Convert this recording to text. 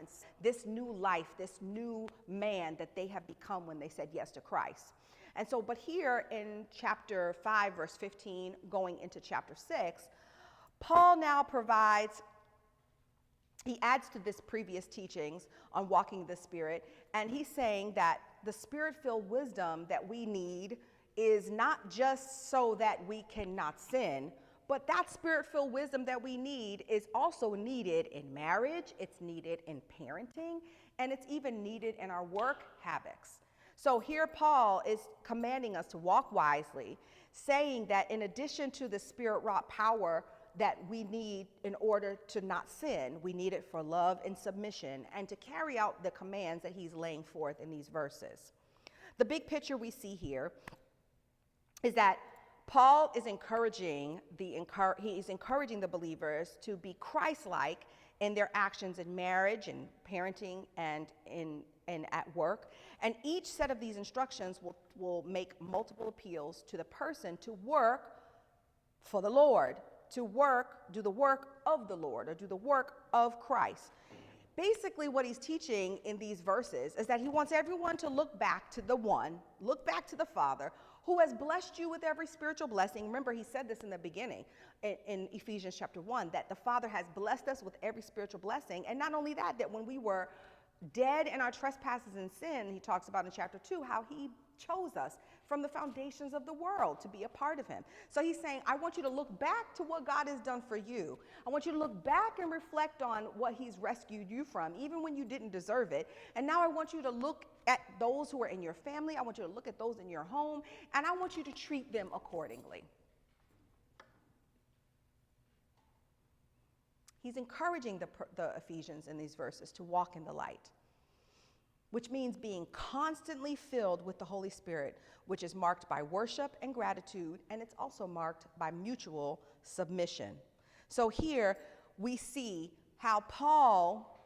and this new life, this new man that they have become when they said yes to Christ. And so, but here in chapter 5, verse 15, going into chapter 6, Paul now he adds to this previous teachings on walking the Spirit, and he's saying that the Spirit-filled wisdom that we need is not just so that we cannot sin, but that Spirit-filled wisdom that we need is also needed in marriage, it's needed in parenting, and it's even needed in our work habits. So here Paul is commanding us to walk wisely, saying that in addition to the Spirit-wrought power that we need in order to not sin, we need it for love and submission and to carry out the commands that he's laying forth in these verses. The big picture we see here is that Paul is encouraging the believers to be Christ-like in their actions in marriage and parenting and at work. And each set of these instructions will make multiple appeals to the person to work for the Lord, to do the work of the Lord, or do the work of Christ. Basically, what he's teaching in these verses is that he wants everyone to look back to the Father, who has blessed you with every spiritual blessing. Remember, he said this in the beginning in Ephesians chapter 1, that the Father has blessed us with every spiritual blessing. And not only that, that when we were dead in our trespasses and sin, he talks about in chapter 2 how he chose us from the foundations of the world to be a part of him. So he's saying, I want you to look back to what God has done for you. I want you to look back and reflect on what he's rescued you from, even when you didn't deserve it. And now I want you to look at those who are in your family. I want you to look at those in your home, and I want you to treat them accordingly. He's encouraging the Ephesians in these verses to walk in the light, which means being constantly filled with the Holy Spirit, which is marked by worship and gratitude, and it's also marked by mutual submission. So here we see how Paul